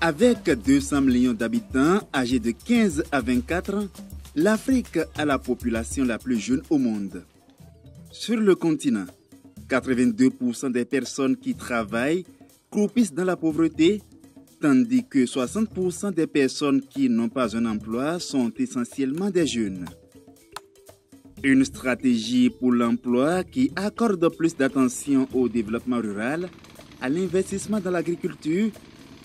Avec 200 millions d'habitants âgés de 15 à 24 ans, l'Afrique a la population la plus jeune au monde. Sur le continent, 82% des personnes qui travaillent croupissent dans la pauvreté, tandis que 60% des personnes qui n'ont pas un emploi sont essentiellement des jeunes. Une stratégie pour l'emploi qui accorde plus d'attention au développement rural, à l'investissement dans l'agriculture,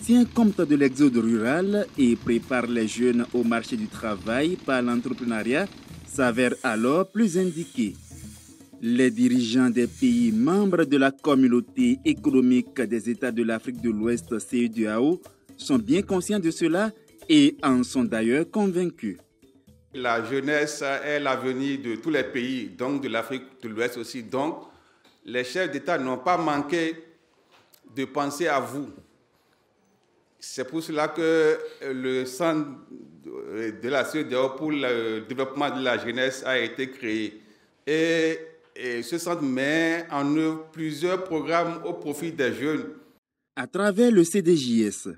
tient compte de l'exode rural et prépare les jeunes au marché du travail par l'entrepreneuriat, s'avère alors plus indiquée. Les dirigeants des pays membres de la communauté économique des États de l'Afrique de l'Ouest, CEDEAO, sont bien conscients de cela et en sont d'ailleurs convaincus. La jeunesse est l'avenir de tous les pays, donc de l'Afrique de l'Ouest aussi. Donc, les chefs d'État n'ont pas manqué de penser à vous. C'est pour cela que le centre de la CEDEAO pour le développement de la jeunesse a été créé. Et ce centre met en œuvre plusieurs programmes au profit des jeunes. À travers le CDJS,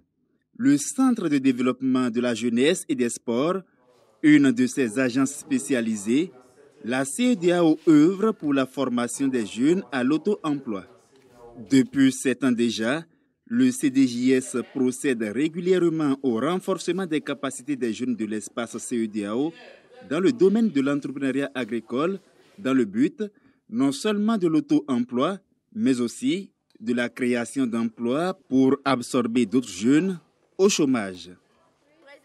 le Centre de développement de la jeunesse et des sports, une de ses agences spécialisées, la CEDEAO œuvre pour la formation des jeunes à l'auto-emploi. Depuis 7 ans déjà, le CDJS procède régulièrement au renforcement des capacités des jeunes de l'espace CEDEAO dans le domaine de l'entrepreneuriat agricole, dans le but non seulement de l'auto-emploi, mais aussi de la création d'emplois pour absorber d'autres jeunes au chômage.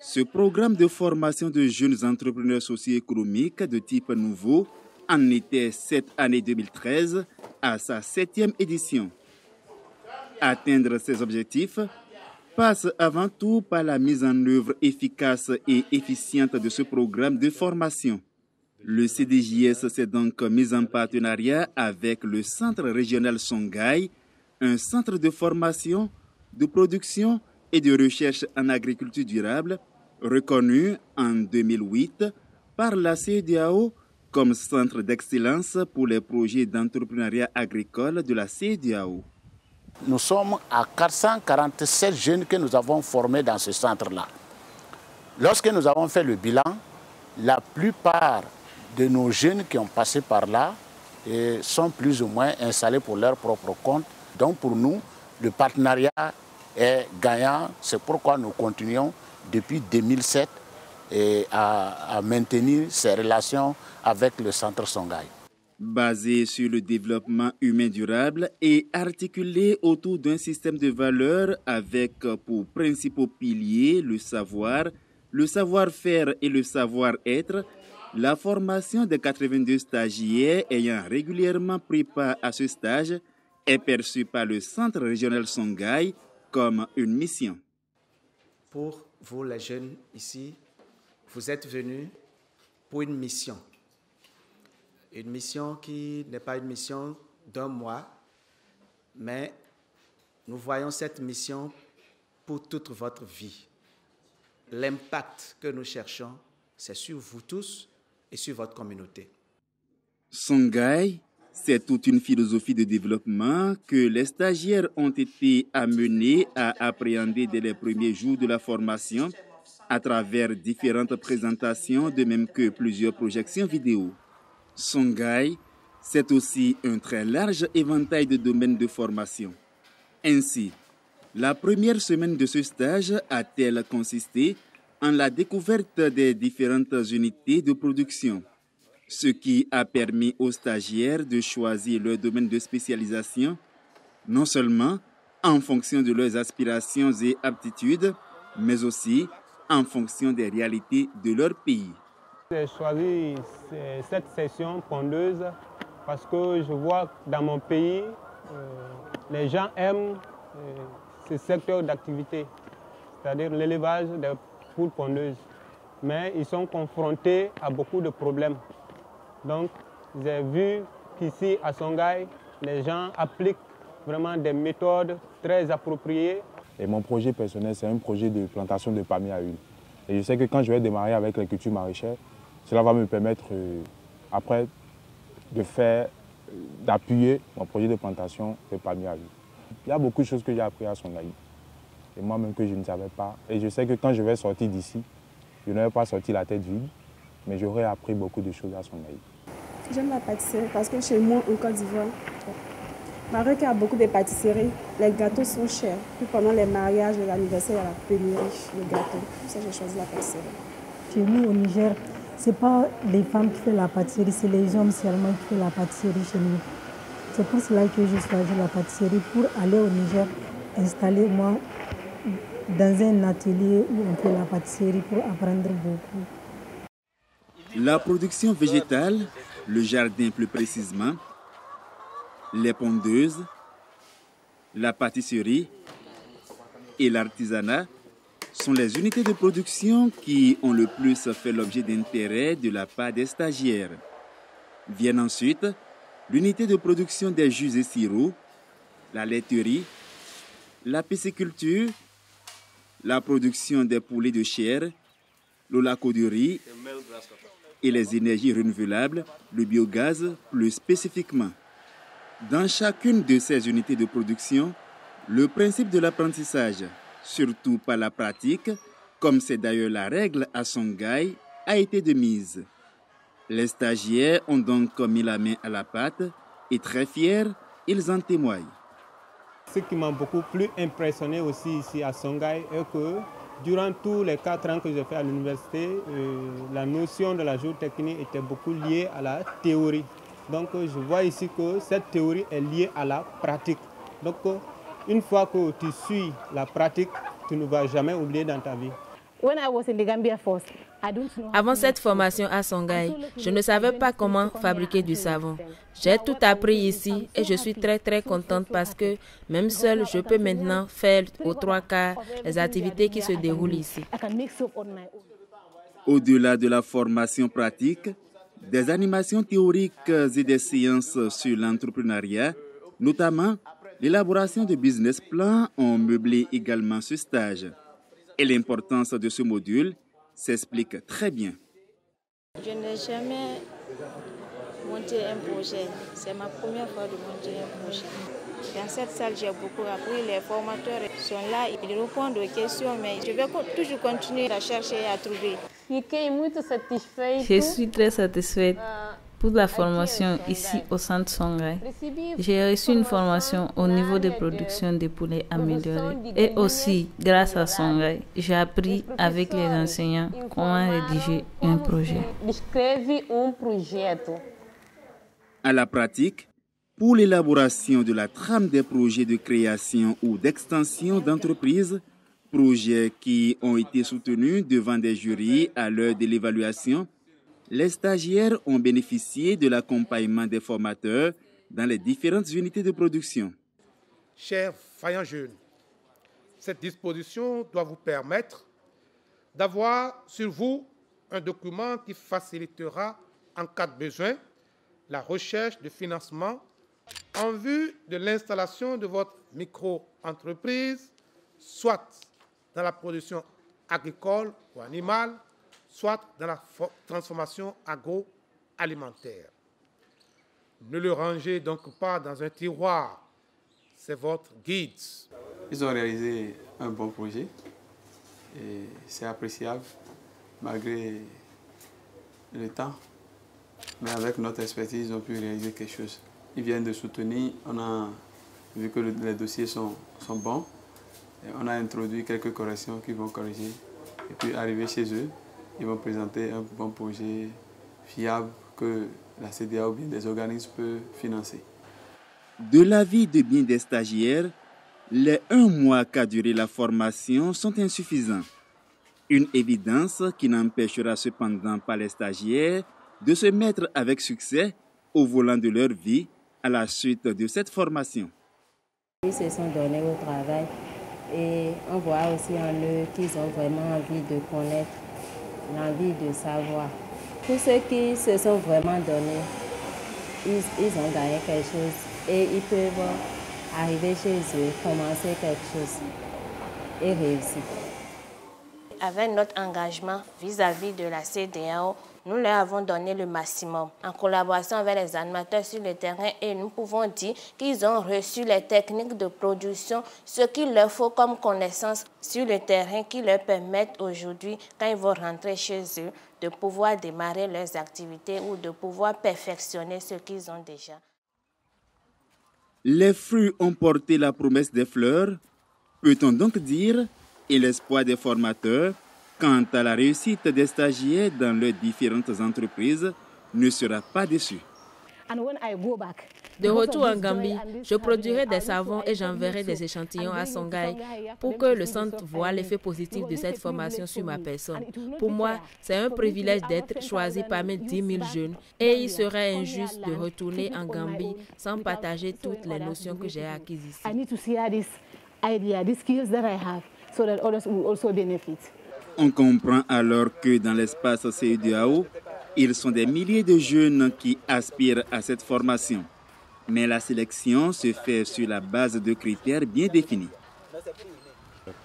Ce programme de formation de jeunes entrepreneurs socio-économiques de type nouveau en était cette année 2013 à sa 7e édition. Atteindre ces objectifs passe avant tout par la mise en œuvre efficace et efficiente de ce programme de formation. Le CDJS s'est donc mis en partenariat avec le Centre régional Songhai, un centre de formation, de production et de recherche en agriculture durable, reconnu en 2008 par la CEDEAO comme centre d'excellence pour les projets d'entrepreneuriat agricole de la CEDEAO. Nous sommes à 447 jeunes que nous avons formés dans ce centre-là. Lorsque nous avons fait le bilan, la plupart de nos jeunes qui ont passé par là sont plus ou moins installés pour leur propre compte. Donc pour nous, le partenariat est gagnant. C'est pourquoi nous continuons depuis 2007 à maintenir ces relations avec le centre Songhai. Basé sur le développement humain durable et articulé autour d'un système de valeurs avec pour principaux piliers le savoir-faire et le savoir-être, la formation des 82 stagiaires ayant régulièrement pris part à ce stage est perçue par le Centre régional Songhai comme une mission. Pour vous les jeunes ici, vous êtes venus pour une mission. Une mission qui n'est pas une mission d'un mois, mais nous voyons cette mission pour toute votre vie. L'impact que nous cherchons, c'est sur vous tous et sur votre communauté. Songhai, c'est toute une philosophie de développement que les stagiaires ont été amenés à appréhender dès les premiers jours de la formation à travers différentes présentations, de même que plusieurs projections vidéo. Songhai, c'est aussi un très large éventail de domaines de formation. Ainsi, la première semaine de ce stage a-t-elle consisté en la découverte des différentes unités de production, ce qui a permis aux stagiaires de choisir leur domaine de spécialisation, non seulement en fonction de leurs aspirations et aptitudes, mais aussi en fonction des réalités de leur pays. J'ai choisi cette session pondeuse parce que je vois que dans mon pays, les gens aiment ce secteur d'activité, c'est-à-dire l'élevage des poules pondeuses. Mais ils sont confrontés à beaucoup de problèmes. Donc, j'ai vu qu'ici à Songhai, les gens appliquent vraiment des méthodes très appropriées. Et mon projet personnel, c'est un projet de plantation de palmiers à huile. Et je sais que quand je vais démarrer avec les cultures maraîchères, cela va me permettre après d'appuyer mon projet de plantation de palmiers à huile. Il y a beaucoup de choses que j'ai appris à Songhai. et moi-même que je ne savais pas. Et je sais que quand je vais sortir d'ici, je ne vais pas sortir la tête vide, mais j'aurai appris beaucoup de choses à Songhai. J'aime la pâtisserie parce que chez moi, au Côte d'Ivoire, malgré qu'il y a beaucoup de pâtisseries, les gâteaux sont chers. Puis pendant les mariages et l'anniversaire, il y a la pénurie de gâteaux. Pour ça, j'ai choisi la pâtisserie. Chez nous, au Niger, ce n'est pas les femmes qui font la pâtisserie, c'est les hommes seulement qui font la pâtisserie chez nous. C'est pour cela que j'ai choisi la pâtisserie pour aller au Niger, installer moi dans un atelier où on fait la pâtisserie pour apprendre beaucoup. La production végétale, le jardin plus précisément, les pondeuses, la pâtisserie et l'artisanat sont les unités de production qui ont le plus fait l'objet d'intérêt de la part des stagiaires. Viennent ensuite l'unité de production des jus et sirops, la laiterie, la pisciculture, la production des poulets de chair, l'olacoderie et les énergies renouvelables, le biogaz plus spécifiquement. Dans chacune de ces unités de production, le principe de l'apprentissage, surtout par la pratique, comme c'est d'ailleurs la règle à Songhai, a été de mise. Les stagiaires ont donc mis la main à la pâte et très fiers, ils en témoignent. Ce qui m'a beaucoup plus impressionné aussi ici à Songhai est que durant tous les 4 ans que j'ai fait à l'université, la notion de la géotechnie était beaucoup liée à la théorie. Donc je vois ici que cette théorie est liée à la pratique. Donc une fois que tu suis la pratique, tu ne vas jamais oublier dans ta vie. Avant cette formation à Songhai, je ne savais pas comment fabriquer du savon. J'ai tout appris ici et je suis très contente parce que même seule, je peux maintenant faire aux 3/4 les activités qui se déroulent ici. Au-delà de la formation pratique, des animations théoriques et des séances sur l'entrepreneuriat, notamment l'élaboration de business plans, ont meublé également ce stage. Et l'importance de ce module s'explique très bien. Je n'ai jamais monté un projet. C'est ma première fois de monter un projet. Dans cette salle, j'ai beaucoup appris. Les formateurs sont là, ils répondent aux questions, mais je vais toujours continuer à chercher et à trouver. Je suis très satisfaite pour la formation ici au Centre Songhai. J'ai reçu une formation au niveau de production de poulets améliorée. Et aussi, grâce à Songhai, j'ai appris avec les enseignants comment rédiger un projet. À la pratique, pour l'élaboration de la trame des projets de création ou d'extension d'entreprises, projets qui ont été soutenus devant des jurys à l'heure de l'évaluation, les stagiaires ont bénéficié de l'accompagnement des formateurs dans les différentes unités de production. Chers vaillants jeunes, cette disposition doit vous permettre d'avoir sur vous un document qui facilitera, en cas de besoin, la recherche de financement en vue de l'installation de votre micro-entreprise, soit dans la production agricole ou animale, soit dans la transformation agroalimentaire. Ne le rangez donc pas dans un tiroir, c'est votre guide. Ils ont réalisé un bon projet et c'est appréciable malgré le temps. Mais avec notre expertise, ils ont pu réaliser quelque chose. Ils viennent de soutenir, on a vu que les dossiers sont bons. Et on a introduit quelques corrections qu'ils vont corriger. Et puis arriver chez eux, ils vont présenter un bon projet fiable que la CDA ou bien des organismes peuvent financer. De l'avis de bien des stagiaires, les 1 mois qu'a duré la formation sont insuffisants. Une évidence qui n'empêchera cependant pas les stagiaires de se mettre avec succès au volant de leur vie à la suite de cette formation. Ils se sont donnés au travail et on voit aussi en eux qu'ils ont vraiment envie de connaître, l'envie de savoir. Tous ceux qui se sont vraiment donnés, ils ont gagné quelque chose et ils peuvent arriver chez eux, commencer quelque chose et réussir. Avec notre engagement vis-à-vis de la CEDEAO, Nous leur avons donné le maximum en collaboration avec les animateurs sur le terrain et nous pouvons dire qu'ils ont reçu les techniques de production, ce qu'il leur faut comme connaissance sur le terrain qui leur permettent aujourd'hui, quand ils vont rentrer chez eux, de pouvoir démarrer leurs activités ou de pouvoir perfectionner ce qu'ils ont déjà. Les fruits ont porté la promesse des fleurs, peut-on donc dire, et l'espoir des formateurs quant à la réussite des stagiaires dans leurs différentes entreprises ne sera pas déçu. De retour en Gambie, je produirai des savons et j'enverrai des échantillons à Songhai pour que le centre voie l'effet positif de cette formation sur ma personne. Pour moi, c'est un privilège d'être choisi parmi 10 000 jeunes et il serait injuste de retourner en Gambie sans partager toutes les notions que j'ai acquises ici. On comprend alors que dans l'espace CEDEAO, ils sont des milliers de jeunes qui aspirent à cette formation. Mais la sélection se fait sur la base de critères bien définis.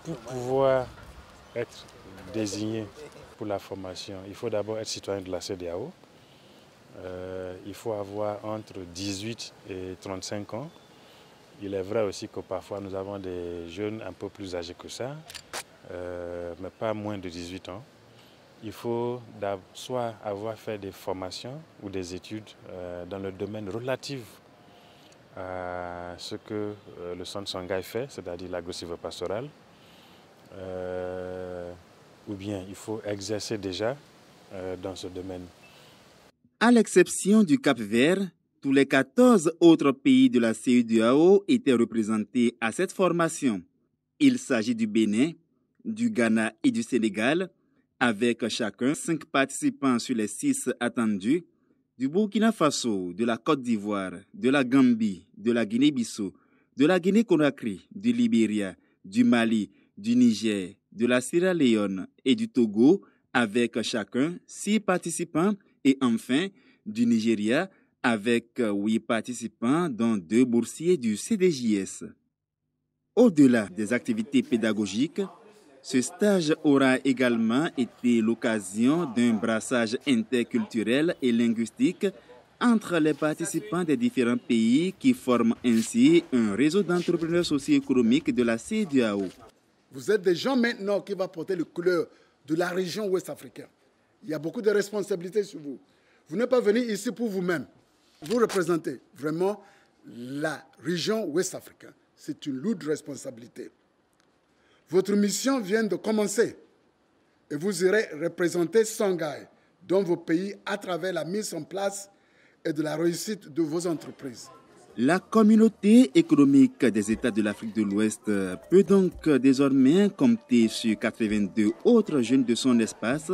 Pour pouvoir être désigné pour la formation, il faut d'abord être citoyen de la CEDEAO. Il faut avoir entre 18 et 35 ans. Il est vrai aussi que parfois nous avons des jeunes un peu plus âgés que ça, mais pas moins de 18 ans. Il faut soit avoir fait des formations ou des études dans le domaine relatif à ce que le centre Songhai fait, c'est-à-dire l'agro-silvopastorale, ou bien il faut exercer déjà dans ce domaine. À l'exception du Cap-Vert, tous les 14 autres pays de la CEDEAO étaient représentés à cette formation. Il s'agit du Bénin, du Ghana et du Sénégal, avec chacun 5 participants sur les 6 attendus, du Burkina Faso, de la Côte d'Ivoire, de la Gambie, de la Guinée-Bissau, de la Guinée-Conakry, du Libéria, du Mali, du Niger, de la Sierra Leone et du Togo, avec chacun 6 participants, et enfin du Nigeria, avec 8 participants, dont 2 boursiers du CDJS. Au-delà des activités pédagogiques, ce stage aura également été l'occasion d'un brassage interculturel et linguistique entre les participants des différents pays qui forment ainsi un réseau d'entrepreneurs socio-économiques de la CEDEAO. Vous êtes des gens maintenant qui vont porter les couleurs de la région ouest africaine. Il y a beaucoup de responsabilités sur vous. Vous n'êtes pas venu ici pour vous-même. Vous représentez vraiment la région ouest africaine. C'est une lourde responsabilité. Votre mission vient de commencer et vous irez représenter Songhai dans vos pays à travers la mise en place et de la réussite de vos entreprises. La communauté économique des États de l'Afrique de l'Ouest peut donc désormais compter sur 82 autres jeunes de son espace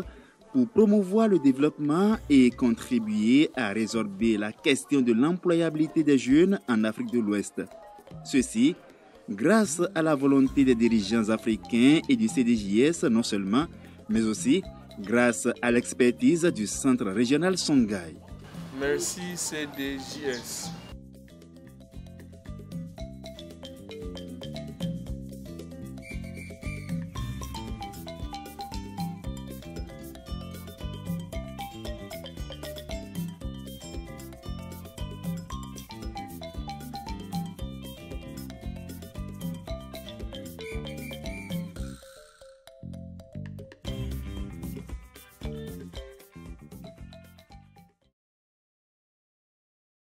pour promouvoir le développement et contribuer à résorber la question de l'employabilité des jeunes en Afrique de l'Ouest. Ceci grâce à la volonté des dirigeants africains et du CDJS non seulement, mais aussi grâce à l'expertise du Centre régional Songhai. Merci CDJS.